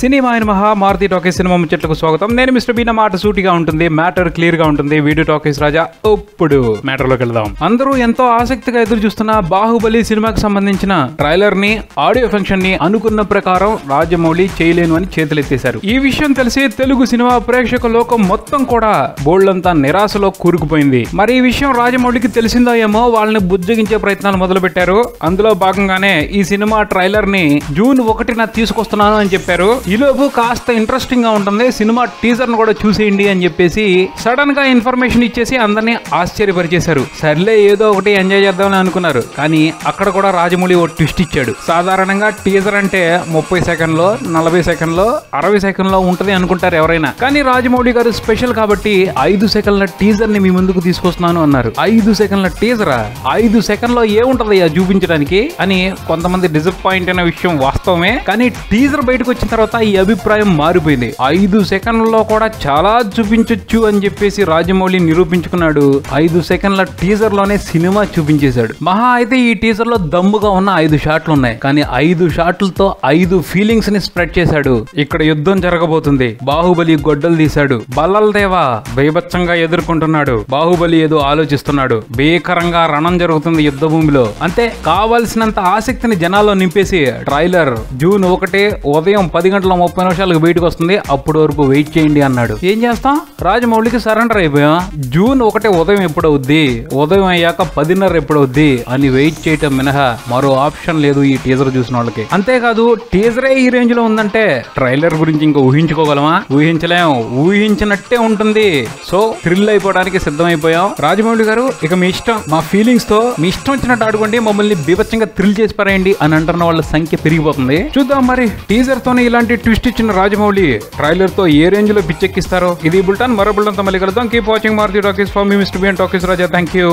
Cinema అయిన మహా Maruti talkies cinema ముచ్చట్లకు స్వాగతం. నేను మిస్టర్ బీ. నా మాట సూటిగా ఉంటుంది, మ్యాటర్ క్లియర్ గా ఉంటుంది. వీడియో టాకీస్ రాజా. ఇప్పుడు మ్యాటర్ లోకి వెళ్దాం. అందరూ ఎంతో ఆసక్తిగా ఎదురు చూస్తున్న బాహుబలి సినిమాకి సంబంధించిన ట్రైలర్ ని, ఆడియో ఫంక్షన్ ని అనుకున్న ప్రకారం రాజమౌళి చేయలేను అని చేతులెత్తేశారు. ఈ విషయం తెలిసి తెలుగు సినిమా ప్రేక్షక లోకం మొత్తం కూడా బోల్డంతా నిరాశలో కూరుకుపోయింది. మరి ఈ విషయం రాజమౌళికి తెలిసిందో ఏమో వాళ్ళని బుజ్జగించే ప్రయత్నాలు మొదలు పెట్టారు. అందులో భాగంగానే ఈ సినిమా ట్రైలర్ ని జూన్ 1న తీసుకొస్తున్నాను అని చెప్పారు. ఈలోపు కాస్త ఇంట్రెస్టింగ్ గా ఉంటుంది, సినిమా టీజర్ ను కూడా చూసేయండి అని చెప్పేసి సడన్ గా ఇన్ఫర్మేషన్ ఇచ్చేసి అందరినీ ఆశ్చర్యపరిచేశారు. సర్లే ఏదో ఒకటి ఎంజాయ్ చేద్దామని అనుకున్నారు. కానీ అక్కడ కూడా రాజమౌళి ఓ ట్విస్ట్ ఇచ్చాడు. సాధారణంగా టీజర్ అంటే 30 సెకండ్లో, 40 సెకండ్లో, 60 సెకండ్లో ఉంటది అనుకుంటారు ఎవరైనా. కానీ రాజమౌళి గారు స్పెషల్ కాబట్టి 5 సెకండ్ల టీజర్ ని మీ ముందుకు తీసుకొస్తున్నాను అన్నారు. 5 సెకండ్ల టీజరా? 5 సెకండ్లో ఏముంటది చూపించడానికి అని కొంతమంది డిసప్పాయింట్ అయిన విషయం వాస్తవమే. కానీ టీజర్ బయటకు వచ్చిన తర్వాత ఈ అభిప్రాయం మారిపోయింది. 5 సెకండ్లలో కూడా చాలా చూపించొచ్చు అని చెప్పేసి రాజమౌళి నిరూపించుకున్నాడు. 5 సెకండ్ల టీజర్ లోనే సినిమా చూపించేశాడు. మహా అయితే ఈ టీజర్ లో దమ్ముగా ఉన్న 5 షాట్లు ఉన్నాయి. కానీ 5 షాట్లతో 5 ఫీలింగ్స్ ని స్ప్రెడ్ చేశాడు. ఇక్కడ యుద్ధం జరగబోతుంది. బాహుబలి గొడ్డలు తీశాడు. బల్లల దేవా బీభత్సంగా ఎదుర్కొంటున్నాడు. బాహుబలి ఏదో ఆలోచిస్తున్నాడు. భీకరంగా రణం జరుగుతుంది యుద్ధ భూమిలో. అంతే, కావాల్సినంత ఆసక్తిని జనాల్లో నింపేసి ట్రైలర్ జూన్ 1 ఉదయం 10:30 బయటకు వస్తుంది. అప్పటి వరకు వెయిట్ చేయండి అన్నాడు. ఏం చేస్తాం, రాజమౌళికి సరెండర్ అయిపోయాం. జూన్ 1 ఉదయం ఎప్పుడవుద్ది, ఉదయం అయ్యాక 10:30 ఎప్పుడవుద్ది అని వెయిట్ చేయటం మినహా మరో ఆప్షన్ లేదు ఈ టీజర్ చూసిన వాళ్ళకి. అంతేకాదు, టీజరే ఈ రేంజ్ లో ఉందంటే ట్రైలర్ గురించి ఇంకా ఊహించుకోగలమా? ఊహించలేం. ఊహించినట్టే ఉంటుంది. సో థ్రిల్ అయిపోవడానికి సిద్ధమైపోయాం. రాజమౌళి గారు, ఇక మీ ఇష్టం. మా ఫీలింగ్స్ తో మీ ఇష్టం వచ్చినట్టు ఆడుకోండి, మమ్మల్ని బీభత్సంగా థ్రిల్ చేసి పారేయండి అని అంటున్న వాళ్ళ సంఖ్య పెరిగిపోతుంది. చూద్దాం మరి టీజర్ తోనే ఇలాంటి ట్విస్ట్ ఇచ్చిన రాజమౌళి ట్రైలర్ తో ఏ రేంజ్ లో పిచ్చెక్కిస్తారో. ఇది బుల్టన్. మరో బుల్టన్ తో మళ్ళీ కలుద్దాం. Keep watching Maruti talkies. For me mister B and talkies Raja. Thank you.